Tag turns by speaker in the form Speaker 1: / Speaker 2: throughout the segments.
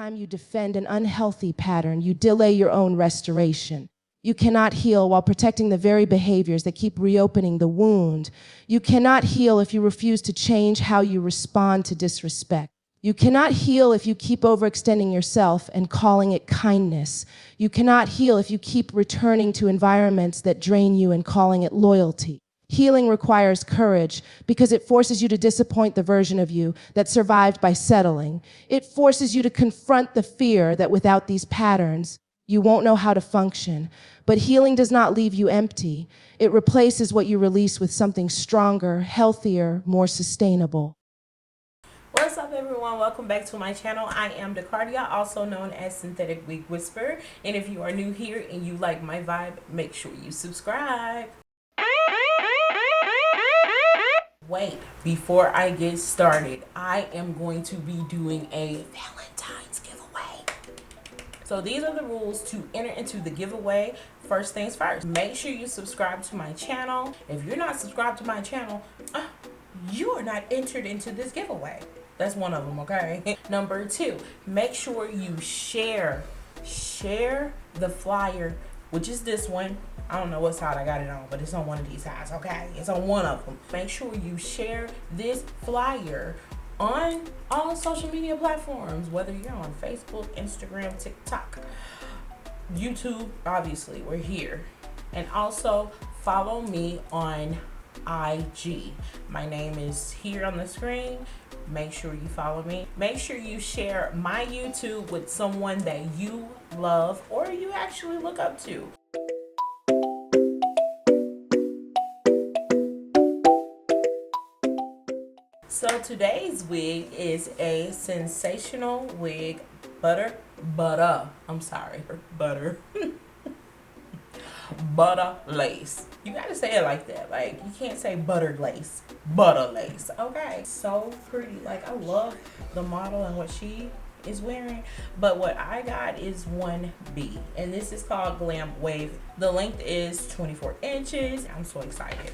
Speaker 1: time you defend an unhealthy pattern, you delay your own restoration. You cannot heal while protecting the very behaviors that keep reopening the wound. You cannot heal if you refuse to change how you respond to disrespect. You cannot heal if you keep overextending yourself and calling it kindness. You cannot heal if you keep returning to environments that drain you and calling it loyalty. Healing requires courage because it forces you to disappoint the version of you that survived by settling. It forces you to confront the fear that without these patterns, you won't know how to function. But healing does not leave you empty. It replaces what you release with something stronger, healthier, more sustainable.
Speaker 2: What's up, everyone? Welcome back to my channel. I am 𝒹𝒾𝒶, also known as Synthetic Wig Whisperer. And if you are new here and you like my vibe, make sure you subscribe. Wait, before I get started, I am going to be doing a Valentine's giveaway. So these are the rules to enter into the giveaway. First things first, make sure you subscribe to my channel. If you're not subscribed to my channel, you are not entered into this giveaway. That's one of them, okay? Number two, make sure you share the flyer, which is this one. I don't know what side I got it on, but it's on one of these sides, okay? It's on one of them. Make sure you share this flyer on all social media platforms, whether you're on Facebook, Instagram, TikTok, YouTube, obviously, we're here. And also follow me on IG. My name is here on the screen. Make sure you follow me. Make sure you share my YouTube with someone that you love or you actually look up to. So today's wig is a sensational wig butter lace. You gotta say it like that. Like, you can't say butter lace. Butter lace. Okay. So pretty. Like, I love the model and what she is wearing. But what I got is 1B. And this is called Glam Wave. The length is 24 inches. I'm so excited.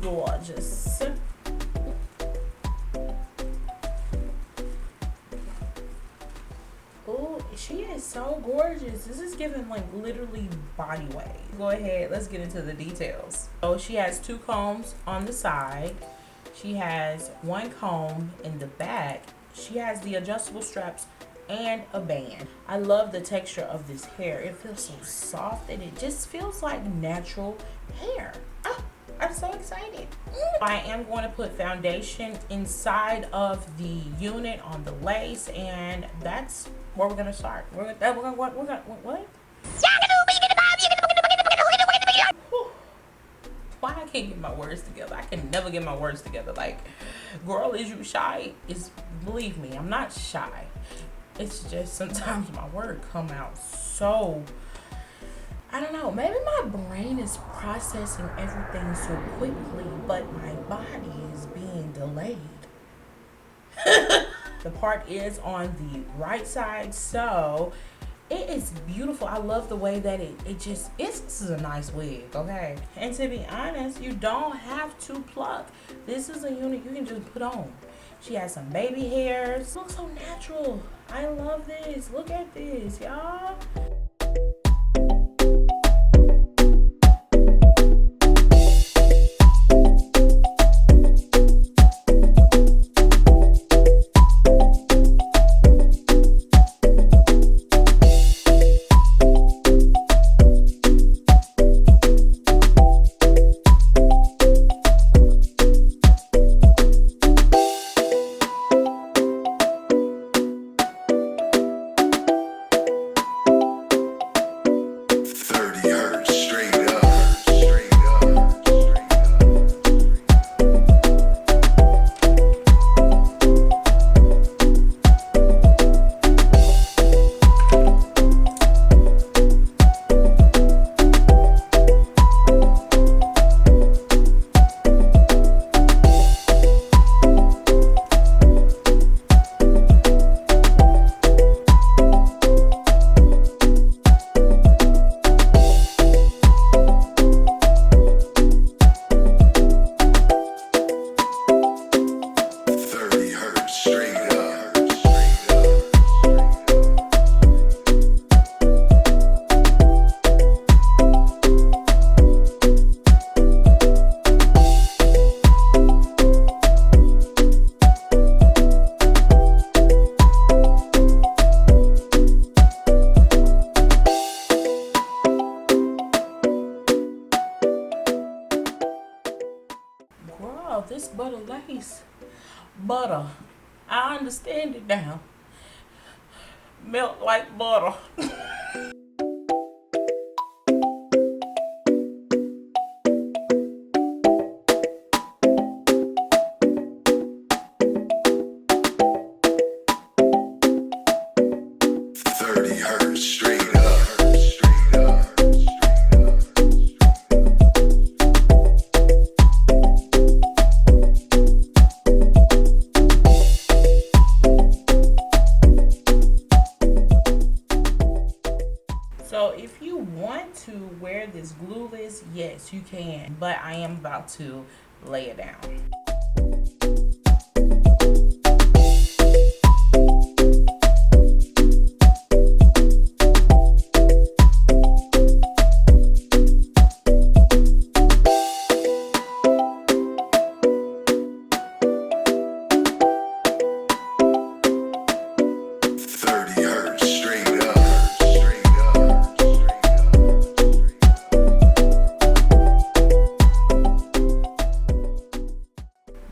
Speaker 2: Gorgeous. Oh, she is so gorgeous. This is giving like literally body wave. Go ahead, let's get into the details. So she has 2 combs on the side. She has 1 comb in the back. She has the adjustable straps and a band. I love the texture of this hair. It feels so soft and it just feels like natural hair. I'm so excited. I am going to put foundation inside of the unit on the lace, and that's where we're gonna start. What? Why I can't get my words together? I can never get my words together. Like, girl, is you shy? Believe me, I'm not shy. It's just sometimes my words come out so, I don't know, maybe my brain is processing everything so quickly, but my body is being delayed. The part is on the right side, so it is beautiful. I love the way that this is a nice wig, okay? And to be honest, you don't have to pluck. This is a unit you can just put on. She has some baby hairs. It looks so natural. I love this. Look at this, y'all. Wow, this butter lace. Butter. I understand it now. Melt like butter. So if you want to wear this glueless, yes, you can, but I am about to lay it down.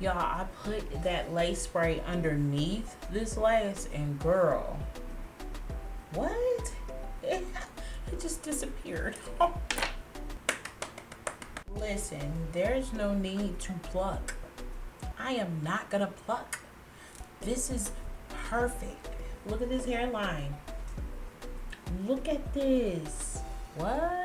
Speaker 2: Y'all, I put that lace spray underneath this lace, and girl, what? It just disappeared. Listen, there's no need to pluck. I am not gonna pluck. This is perfect. Look at this hairline. Look at this. What?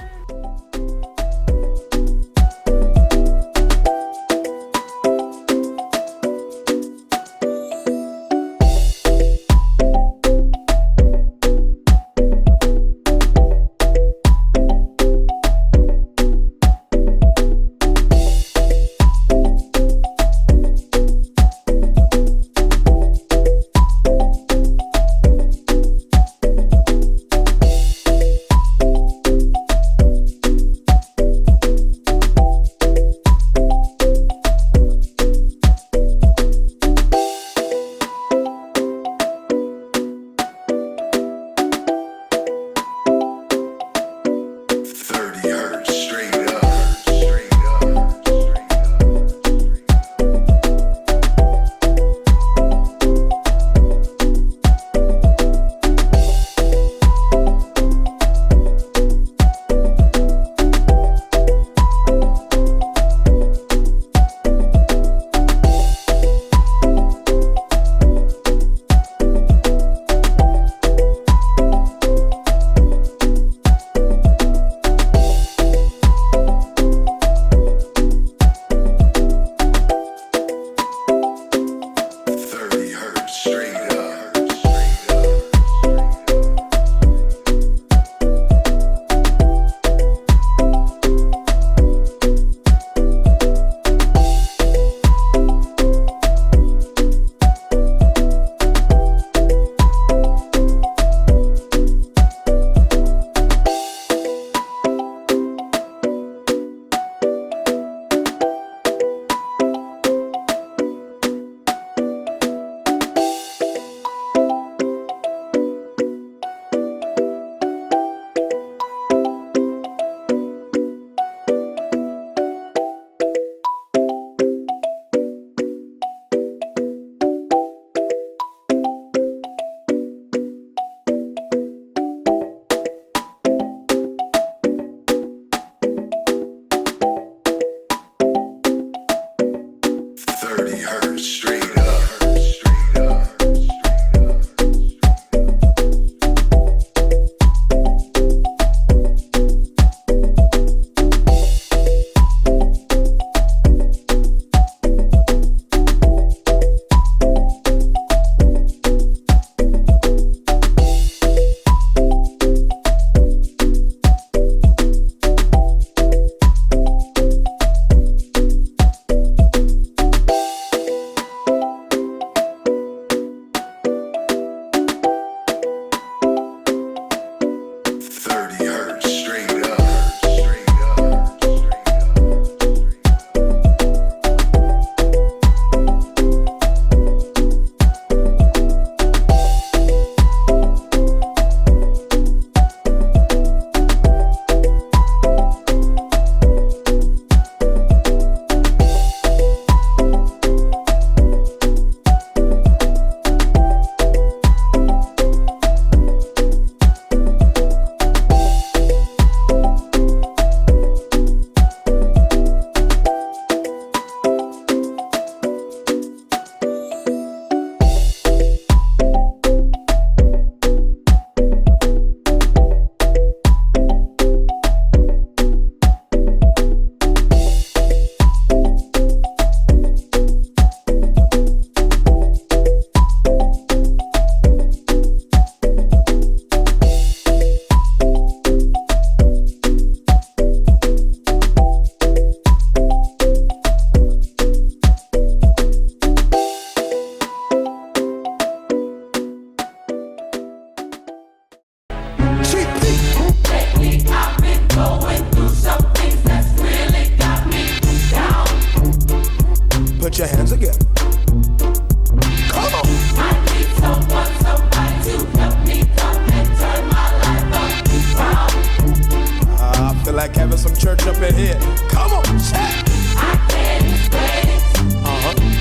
Speaker 3: like having some church up in here. Come on, check. I can't explain it.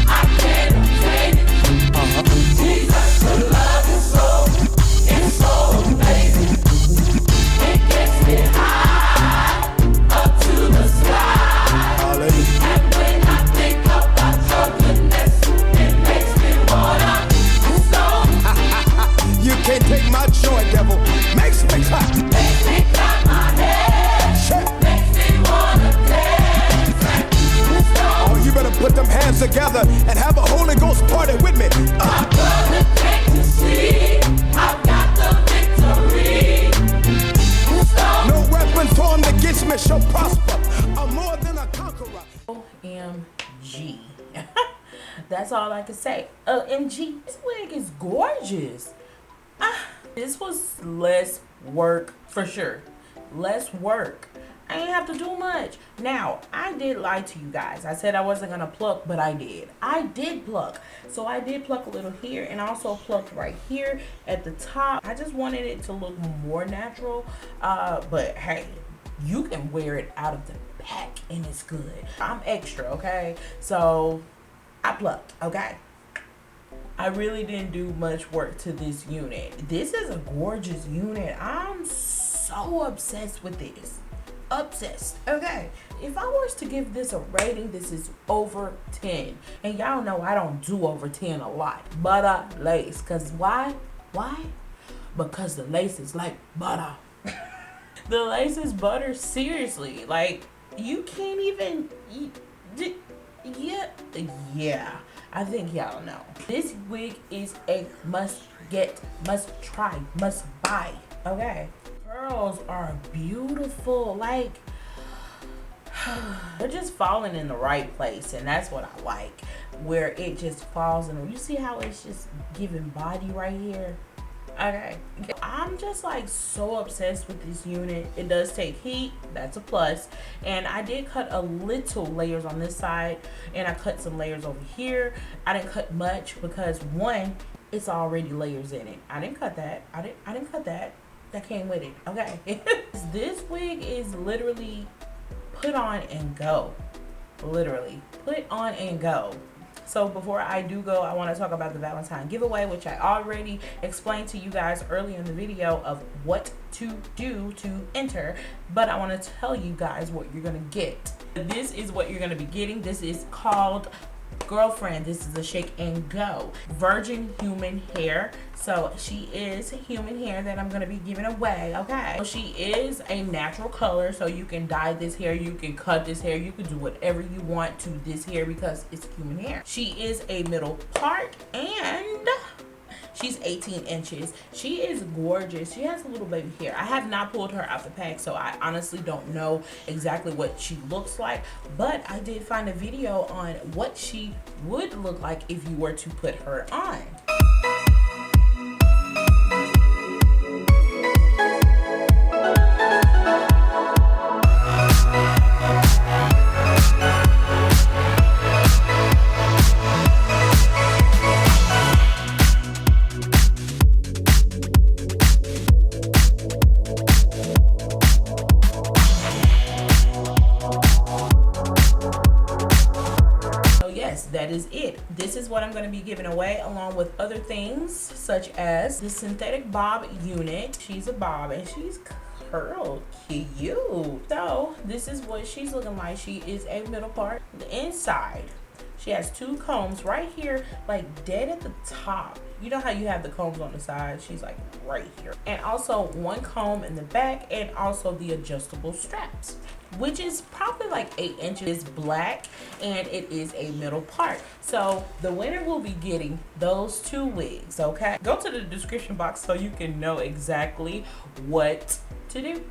Speaker 3: I can't explain it. Jesus, your love is it's so amazing. It gets me high up to the sky. Hallelujah. And when I think about your goodness, it makes me wanna stone. You can't take my joy, devil. Makes me clap. Makes me clap my head. Sure. Makes me wanna dance. Oh, you better put them hands together and have a Holy Ghost party with me. I'm gonna take to see. I've got the victory. No weapon formed against me shall prosper. I'm more than a conqueror.
Speaker 2: OMG. That's all I can say. OMG. This wig is gorgeous. This was less work for sure. Less work. I didn't have to do much. Now, I did lie to you guys. I said I wasn't gonna pluck, but I did. I did pluck. So I did pluck a little here and also plucked right here at the top. I just wanted it to look more natural. But hey, you can wear it out of the back and it's good. I'm extra, okay? So I plucked, okay? I really didn't do much work to this unit. This is a gorgeous unit. I'm so obsessed with this. Obsessed. Okay, if I was to give this a rating, this is over 10. And y'all know I don't do over 10 a lot. Butter lace. Because why? Because the lace is like butter. The lace is butter, seriously. Like, you can't even yeah, I think y'all know. This wig is a must get, must try, must buy. Okay, curls are beautiful. Like, they're just falling in the right place, and that's what I like, where it just falls in. You see how it's just giving body right here? Okay, I'm just like so obsessed with this unit. It does take heat, that's a plus. And I did cut a little layers on this side, and I cut some layers over here. I didn't cut much because one, it's already layers in it. I didn't cut that. I didn't cut that. That came with it. Okay. This wig is literally put on and go. Literally put on and go. So before I do go, I want to talk about the Valentine giveaway, which I already explained to you guys earlier in the video of what to do to enter. But I want to tell you guys what you're going to get. This is what you're going to be getting. This is called Girlfriend. This is a shake and go virgin human hair. So she is human hair that I'm going to be giving away. Okay, so she is a natural color, so you can dye this hair, you can cut this hair, you can do whatever you want to this hair because it's human hair. She is a middle part and she's 18 inches. She is gorgeous. She has a little baby hair. I have not pulled her out the pack, so I honestly don't know exactly what she looks like, but I did find a video on what she would look like if you were to put her on. That is it. This is what I'm going to be giving away, along with other things such as the synthetic bob unit. She's a bob and she's curled cute. So this is what she's looking like. She is a middle part. The inside, she has two combs right here, like dead at the top. You know how you have the combs on the side? She's like right here. And also one comb in the back, and also the adjustable straps, which is probably like 8 inches. It's black and it is a middle part. So the winner will be getting those two wigs, okay? Go to the description box so you can know exactly what to do.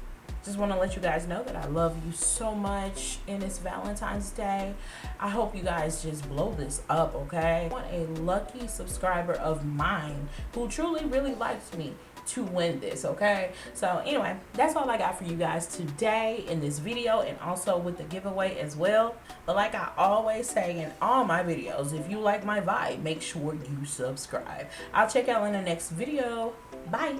Speaker 2: Just want to let you guys know that I love you so much, and it's Valentine's Day. I hope you guys just blow this up, okay? I want a lucky subscriber of mine who truly really likes me to win this, okay? So anyway, that's all I got for you guys today in this video, and also with the giveaway as well. But like I always say in all my videos, if you like my vibe, make sure you subscribe. I'll check out in the next video. Bye.